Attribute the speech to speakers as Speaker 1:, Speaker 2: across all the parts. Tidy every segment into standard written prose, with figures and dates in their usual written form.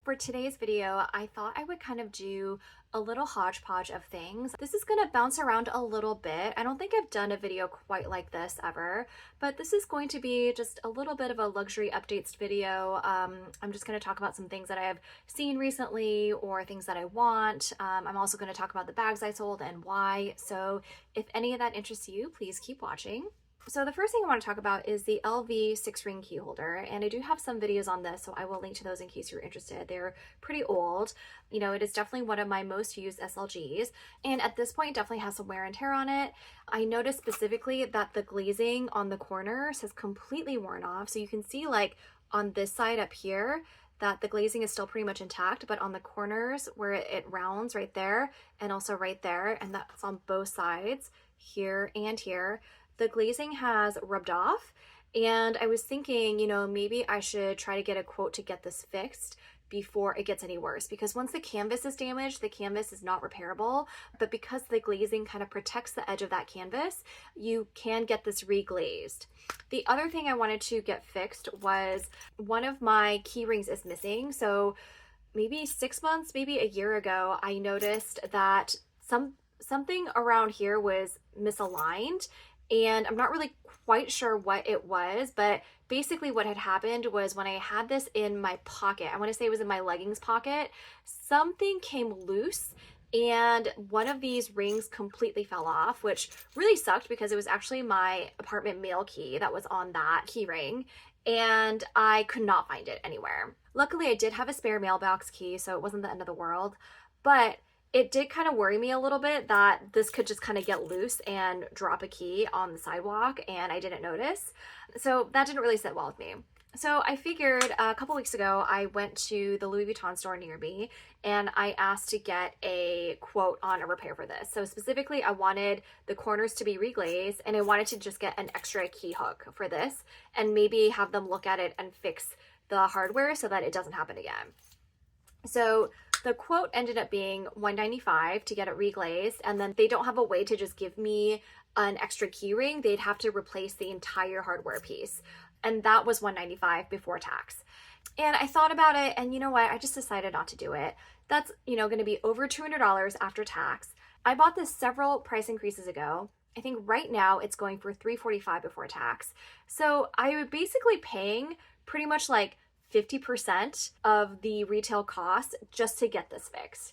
Speaker 1: For today's video, I thought I would kind of do a little hodgepodge of things. This is going to bounce around a little bit. I don't think I've done a video quite like this ever, but this is going to be just a little bit of a luxury updates video. I'm just going to talk about some things that I have seen recently or things that I want. I'm also going to talk about the bags I sold and why. So if any of that interests you, please keep watching. So the first thing I want to talk about is the LV 6-ring key holder, and I do have some videos on this, so I will link to those in case you're interested. They're pretty old. You know, it is definitely one of my most used SLGs, and at this point definitely has some wear and tear on it. I noticed specifically that the glazing on the corners has completely worn off, so you can see like on this side up here that the glazing is still pretty much intact, but on the corners where it rounds right there and also right there, and that's on both sides, here and here, the glazing has rubbed off. And I was thinking, you know, maybe I should try to get a quote to get this fixed before it gets any worse, because once the canvas is damaged, the canvas is not repairable, but because the glazing kind of protects the edge of that canvas, you can get this reglazed. The other thing I wanted to get fixed was one of my key rings is missing. So maybe 6 months, maybe a year ago, I noticed that something around here was misaligned, and I'm not really quite sure what it was, but basically what had happened was when I had this in my pocket, I want to say it was in my leggings pocket, something came loose and one of these rings completely fell off, which really sucked because it was actually my apartment mail key that was on that key ring, and I could not find it anywhere. Luckily, I did have a spare mailbox key, so it wasn't the end of the world, but it did kind of worry me a little bit that this could just kind of get loose and drop a key on the sidewalk, and I didn't notice. So that didn't really sit well with me. So I figured a couple weeks ago, I went to the Louis Vuitton store near me and I asked to get a quote on a repair for this. So specifically, I wanted the corners to be reglazed and I wanted to just get an extra key hook for this and maybe have them look at it and fix the hardware so that it doesn't happen again. So the quote ended up being $195 to get it reglazed, and then they don't have a way to just give me an extra key ring. They'd have to replace the entire hardware piece, and that was $195 before tax. And I thought about it, and you know what? I just decided not to do it. That's, you know, going to be over $200 after tax. I bought this several price increases ago. I think right now it's going for $345 before tax. So I was basically paying pretty much like 50% of the retail cost just to get this fixed.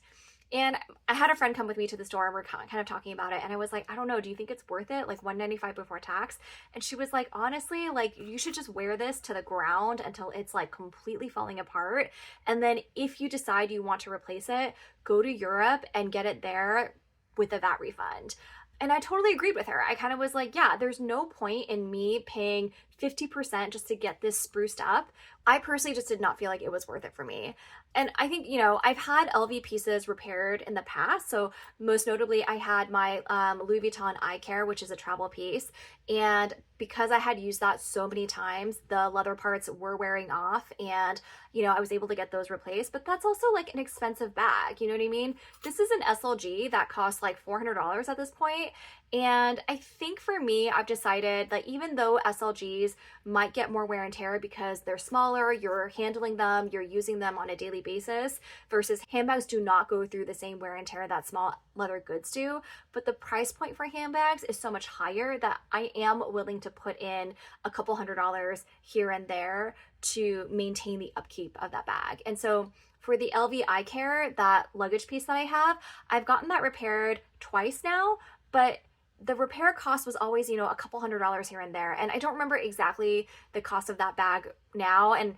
Speaker 1: And I had a friend come with me to the store and we're kind of talking about it. And I was like, I don't know, do you think it's worth it? Like $195 before tax? And she was like, honestly, like you should just wear this to the ground until it's like completely falling apart. And then if you decide you want to replace it, go to Europe and get it there with a VAT refund. And I totally agreed with her. I kind of was like, yeah, there's no point in me paying 50% just to get this spruced up. I personally just did not feel like it was worth it for me. And I think, you know, I've had LV pieces repaired in the past. So most notably, I had my Louis Vuitton eye care, which is a travel piece. And because I had used that so many times, the leather parts were wearing off and, you know, I was able to get those replaced. But that's also like an expensive bag. You know what I mean? This is an SLG that costs like $400 at this point. And I think for me, I've decided that even though SLGs might get more wear and tear because they're smaller, you're handling them, you're using them on a daily basis, versus handbags do not go through the same wear and tear that small leather goods do. But the price point for handbags is so much higher that I am willing to put in a couple $100s here and there to maintain the upkeep of that bag. And so for the LV eye care, that luggage piece that I have, I've gotten that repaired twice now, but the repair cost was always, you know, a couple $100s here and there. And I don't remember exactly the cost of that bag now. And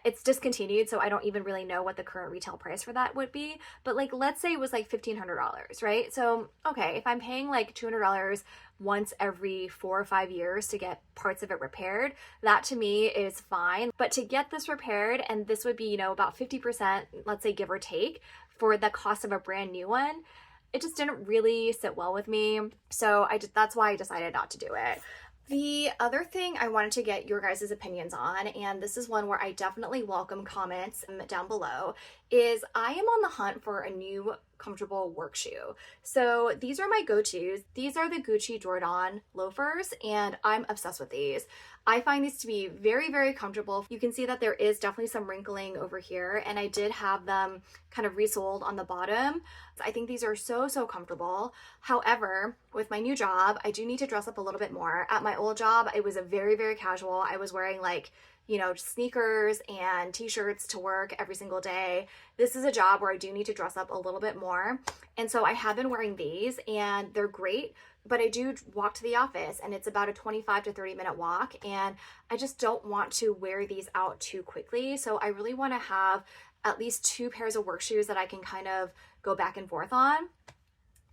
Speaker 1: it's discontinued, so I don't even really know what the current retail price for that would be. But like, let's say it was like $1,500, right? So, okay, if I'm paying like $200 once every 4 or 5 years to get parts of it repaired, that to me is fine. But to get this repaired, and this would be, you know, about 50%, let's say give or take, for the cost of a brand new one, it just didn't really sit well with me. So that's why I decided not to do it. The other thing I wanted to get your guys' opinions on, and this is one where I definitely welcome comments down below, is I am on the hunt for a new comfortable work shoe. So these are my go-tos. These are the Gucci Jordan loafers, and I'm obsessed with these. I find these to be very, very comfortable. You can see that there is definitely some wrinkling over here, and I did have them kind of resoled on the bottom. I think these are so, so comfortable. However, with my new job, I do need to dress up a little bit more. At my old job, it was a very, very casual. I was wearing like, you know, sneakers and t-shirts to work every single day. This is a job where I do need to dress up a little bit more. And so I have been wearing these and they're great, but I do walk to the office and it's about a 25 to 30 minute walk. And I just don't want to wear these out too quickly. So I really want to have at least 2 pairs of work shoes that I can kind of go back and forth on.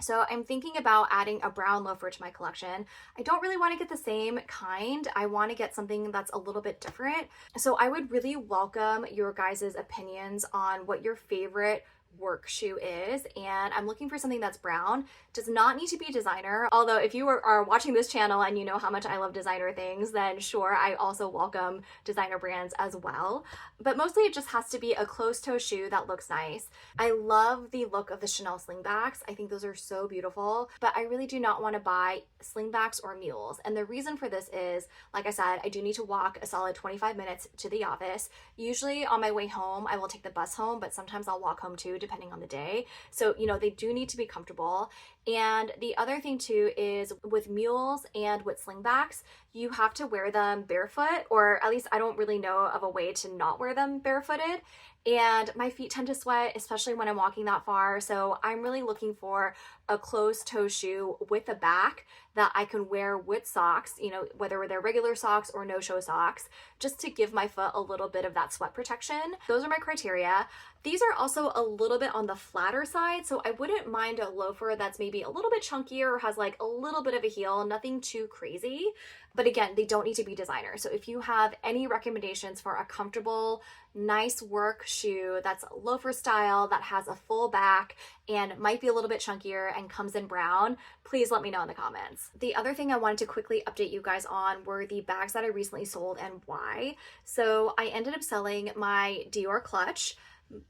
Speaker 1: So I'm thinking about adding a brown loafer to my collection. I don't really want to get the same kind. I want to get something that's a little bit different. So I would really welcome your guys' opinions on what your favorite work shoe is, and I'm looking for something that's brown. Does not need to be designer, although if you are watching this channel and you know how much I love designer things, then sure, I also welcome designer brands as well. But mostly it just has to be a closed-toe shoe that looks nice. I love the look of the Chanel slingbacks. I think those are so beautiful, but I really do not want to buy slingbacks or mules. And the reason for this is, like I said, I do need to walk a solid 25 minutes to the office. Usually on my way home, I will take the bus home, but sometimes I'll walk home too, depending on the day. So, you know, they do need to be comfortable. And the other thing too is with mules and with slingbacks, you have to wear them barefoot, or at least I don't really know of a way to not wear them barefooted. And my feet tend to sweat, especially when I'm walking that far. So I'm really looking for a closed toe shoe with a back that I can wear with socks, you know, whether they're regular socks or no-show socks, just to give my foot a little bit of that sweat protection. Those are my criteria. These are also a little bit on the flatter side, so I wouldn't mind a loafer that's maybe a little bit chunkier or has like a little bit of a heel, nothing too crazy. But again, they don't need to be designer. So if you have any recommendations for a comfortable, nice work shoe that's loafer style, that has a full back and might be a little bit chunkier and comes in brown, please let me know in the comments. The other thing I wanted to quickly update you guys on were the bags that I recently sold and why. So I ended up selling my Dior clutch,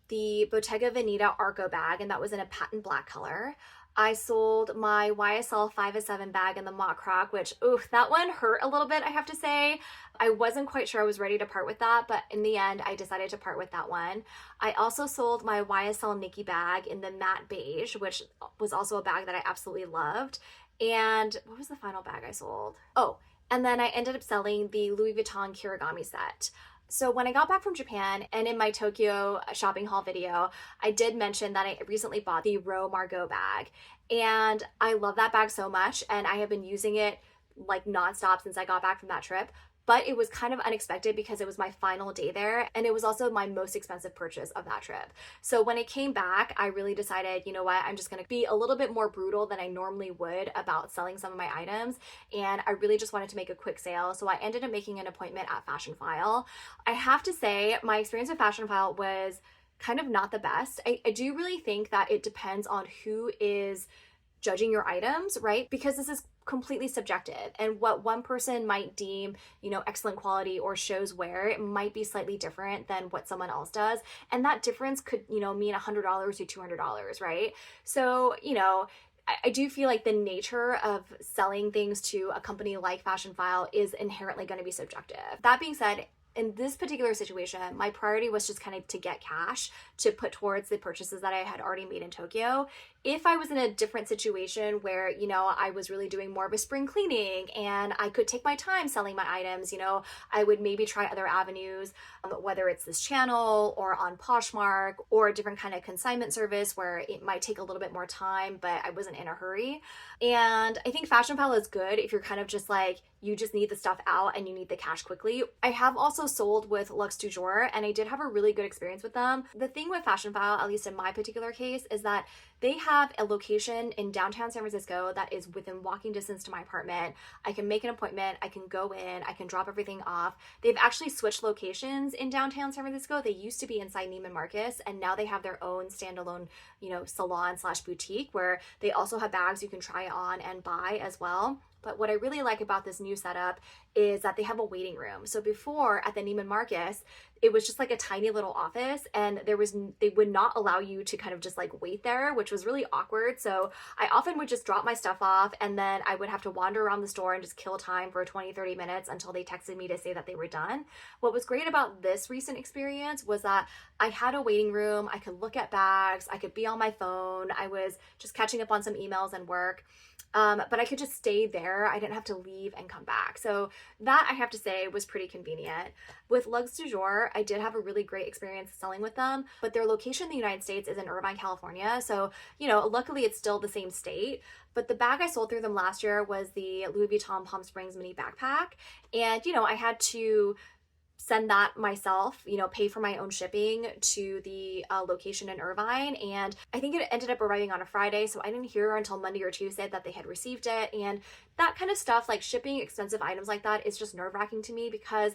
Speaker 1: the Bottega Veneta Arco bag, and that was in a patent black color. I sold my YSL 5-7 bag in the mock croc, which, oof, that one hurt a little bit, I have to say. I wasn't quite sure I was ready to part with that, but in the end, I decided to part with that one. I also sold my YSL Nikki bag in the matte beige, which was also a bag that I absolutely loved. And what was the final bag I sold? Oh, and then I ended up selling the Louis Vuitton Kirigami set. So when I got back from Japan and in my Tokyo shopping haul video, I did mention that I recently bought the Ro Margot bag, and I love that bag so much, and I have been using it like nonstop since I got back from that trip. But it was kind of unexpected because it was my final day there, and it was also my most expensive purchase of that trip. So when it came back, I really decided, you know what, I'm just gonna be a little bit more brutal than I normally would about selling some of my items, and I really just wanted to make a quick sale. So I ended up making an appointment at Fashion File. I have to say, my experience with Fashion File was kind of not the best. I do really think that it depends on who is judging your items, right? Because this is completely subjective, and what one person might deem, you know, excellent quality or shows wear, it might be slightly different than what someone else does, and that difference could, you know, mean $100 to $200, right? So, you know, I do feel like the nature of selling things to a company like Fashion File is inherently going to be subjective. That being said, in this particular situation, my priority was just kind of to get cash to put towards the purchases that I had already made in Tokyo. If I was in a different situation where, you know, I was really doing more of a spring cleaning and I could take my time selling my items, you know, I would maybe try other avenues, whether it's this channel or on Poshmark or a different kind of consignment service where it might take a little bit more time, but I wasn't in a hurry. And I think Fashion Pal is good if you're kind of just like, you just need the stuff out and you need the cash quickly. I have also sold with Luxe du Jour, and I did have a really good experience with them. The thing with Fashion File, at least in my particular case, is that they have a location in downtown San Francisco that is within walking distance to my apartment. I can make an appointment, I can go in, I can drop everything off. They've actually switched locations in downtown San Francisco. They used to be inside Neiman Marcus, and now they have their own standalone, you know, salon slash boutique where they also have bags you can try on and buy as well. But what I really like about this new setup is that they have a waiting room. So before at the Neiman Marcus, it was just like a tiny little office, and they would not allow you to kind of just like wait there, which was really awkward. So I often would just drop my stuff off, and then I would have to wander around the store and just kill time for 20-30 minutes until they texted me to say that they were done. What was great about this recent experience was that I had a waiting room. I could look at bags, I could be on my phone, I was just catching up on some emails and work. But I could just stay there. I didn't have to leave and come back. So that, I have to say, was pretty convenient. With Lugs du Jour, I did have a really great experience selling with them, but their location in the United States is in Irvine, California. So, luckily it's still the same state. But the bag I sold through them last year was the Louis Vuitton Palm Springs mini backpack. And, I had to send that myself, pay for my own shipping to the location in Irvine. And I think it ended up arriving on a Friday, so I didn't hear until Monday or Tuesday that they had received it. And that kind of stuff, like shipping expensive items like that, is just nerve-wracking to me because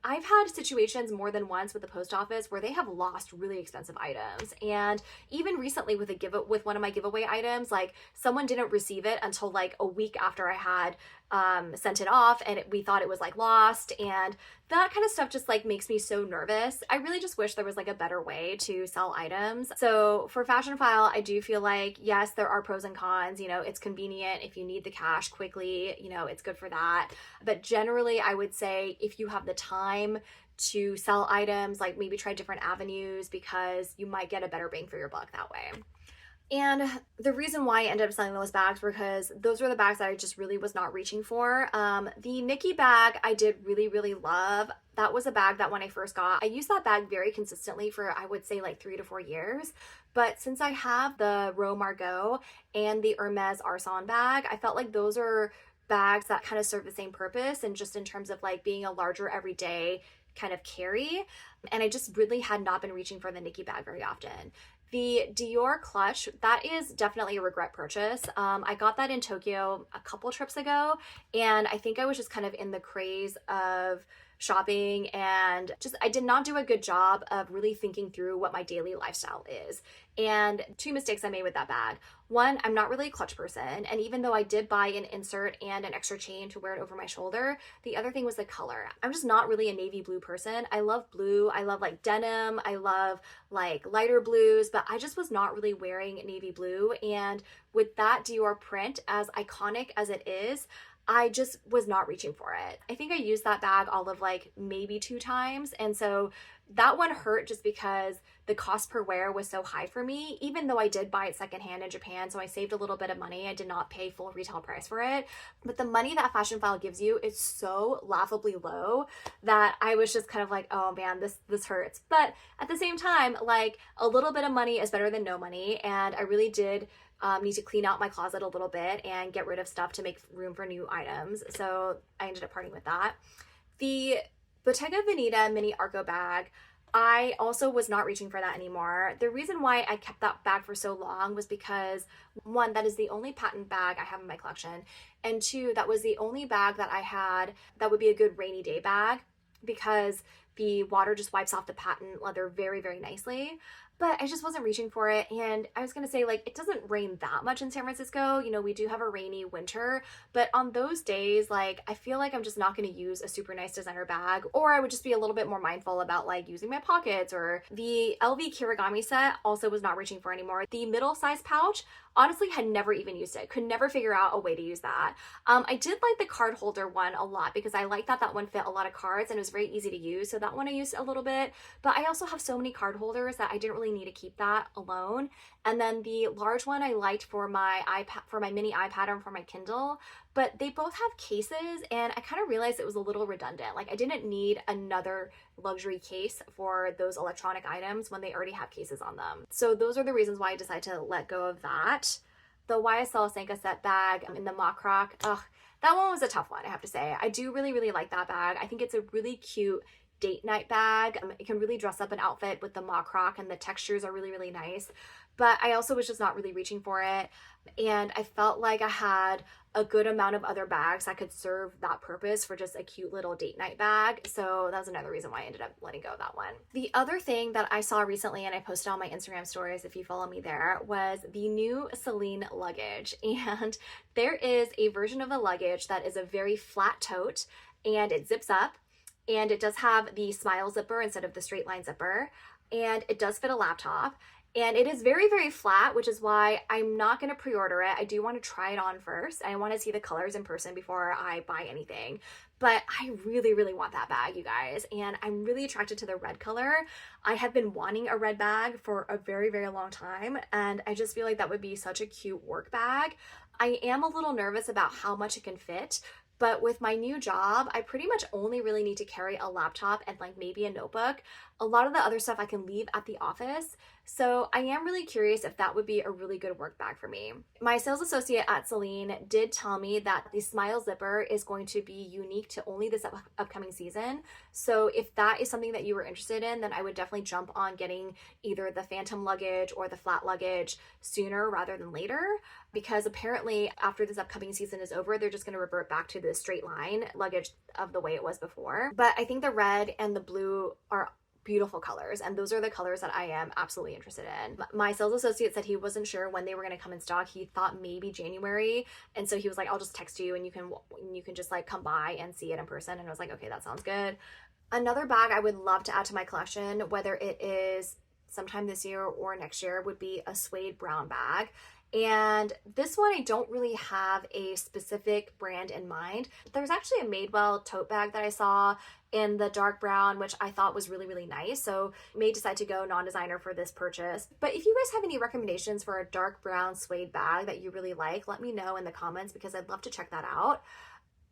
Speaker 1: I've had situations more than once with the post office where they have lost really expensive items. And even recently with one of my giveaway items, like someone didn't receive it until like a week after I had sent it off, and we thought it was like lost, and that kind of stuff just like makes me so nervous. I really just wish there was like a better way to sell items. So for Fashionphile, I do feel like, yes, there are pros and cons. It's convenient if you need the cash quickly, it's good for that. But generally, I would say if you have the time to sell items, like maybe try different avenues, because you might get a better bang for your buck that way. And the reason why I ended up selling those bags were because those were the bags that I just really was not reaching for. The Nikki bag I did really, really love. That was a bag that when I first got, I used that bag very consistently for, I would say, like 3 to 4 years. But since I have the Ro Margot and the Hermes Arsan bag, I felt like those are bags that kind of serve the same purpose, and just in terms of like being a larger everyday kind of carry. And I just really had not been reaching for the Nikki bag very often. The Dior clutch, that is definitely a regret purchase. I got that in Tokyo a couple trips ago, and I think I was just kind of in the craze of shopping, and just I did not do a good job of really thinking through what my daily lifestyle is. And 2 mistakes I made with that bag. One, I'm not really a clutch person, and even though I did buy an insert and an extra chain to wear it over my shoulder, the other thing was the color. I'm just not really a navy blue person. I love blue, I love like denim, I love like lighter blues, but I just was not really wearing navy blue. And with that Dior print, as iconic as it is, I just was not reaching for it. I think I used that bag all of like maybe 2 times. And so that one hurt just because the cost per wear was so high for me, even though I did buy it secondhand in Japan. So I saved a little bit of money. I did not pay full retail price for it. But the money that Fashionphile gives you is so laughably low that I was just kind of like, oh man, this hurts. But at the same time, like a little bit of money is better than no money. And I really did need to clean out my closet a little bit and get rid of stuff to make room for new items. So I ended up parting with that. The Bottega Veneta mini Arco bag, I also was not reaching for that anymore. The reason why I kept that bag for so long was because, one, that is the only patent bag I have in my collection, and 2, that was the only bag that I had that would be a good rainy day bag, because the water just wipes off the patent leather very, very nicely. But I just wasn't reaching for it. And I was going to say, like, it doesn't rain that much in San Francisco. We do have a rainy winter, but on those days, like, I feel like I'm just not going to use a super nice designer bag, or I would just be a little bit more mindful about like using my pockets. Or the LV Kirigami set also was not reaching for anymore. The middle size pouch, honestly, had never even used it. Could never figure out a way to use that. I did like the card holder one a lot because I liked that one fit a lot of cards and it was very easy to use. So that one I used a little bit, but I also have so many card holders that I didn't really need to keep that alone. And then the large one I liked for my iPad, for my mini iPad and for my Kindle, but they both have cases and I kind of realized it was a little redundant. Like I didn't need another luxury case for those electronic items when they already have cases on them. So those are the reasons why I decided to let go of that. The YSL Sanka set bag in the mock croc, that one was a tough one, I have to say. I do really, really like that bag. I think it's a really cute date night bag. It can really dress up an outfit with the mock croc, and the textures are really, really nice. But I also was just not really reaching for it. And I felt like I had a good amount of other bags that could serve that purpose for just a cute little date night bag. So that was another reason why I ended up letting go of that one. The other thing that I saw recently, and I posted on my Instagram stories if you follow me there, was the new Celine luggage. And there is a version of the luggage that is a very flat tote, and it zips up, and it does have the smile zipper instead of the straight line zipper, and it does fit a laptop. And it is very, very flat, which is why I'm not going to pre-order it. I do want to try it on first. I want to see the colors in person before I buy anything. But I really, really want that bag, you guys. And I'm really attracted to the red color. I have been wanting a red bag for a very, very long time. And I just feel like that would be such a cute work bag. I am a little nervous about how much it can fit. But with my new job, I pretty much only really need to carry a laptop and like maybe a notebook. A lot of the other stuff I can leave at the office. So I am really curious if that would be a really good work bag for me. My sales associate at Celine did tell me that the Smile Zipper is going to be unique to only this upcoming season. So if that is something that you were interested in, then I would definitely jump on getting either the Phantom luggage or the flat luggage sooner rather than later. Because apparently after this upcoming season is over, they're just going to revert back to the straight line luggage of the way it was before. But I think the red and the blue are beautiful colors, and those are the colors that I am absolutely interested in. My sales associate said he wasn't sure when they were going to come in stock. He thought maybe January, and so he was like, I'll just text you and you can just like come by and see it in person. And I was like, okay, that sounds good. Another bag I would love to add to my collection, whether it is sometime this year or next year, would be a suede brown bag. And this one, I don't really have a specific brand in mind. There's actually a Madewell tote bag that I saw in the dark brown, which I thought was really, really nice. So may decide to go non-designer for this purchase. But if you guys have any recommendations for a dark brown suede bag that you really like, let me know in the comments because I'd love to check that out.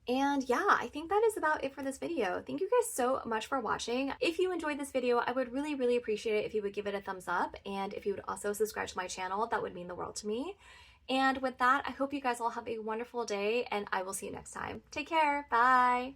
Speaker 1: And yeah, I think that is about it for this video. Thank you guys so much for watching. If you enjoyed this video, I would really, really appreciate it if you would give it a thumbs up. And if you would also subscribe to my channel, that would mean the world to me. And with that, I hope you guys all have a wonderful day, and I will see you next time. Take care. Bye.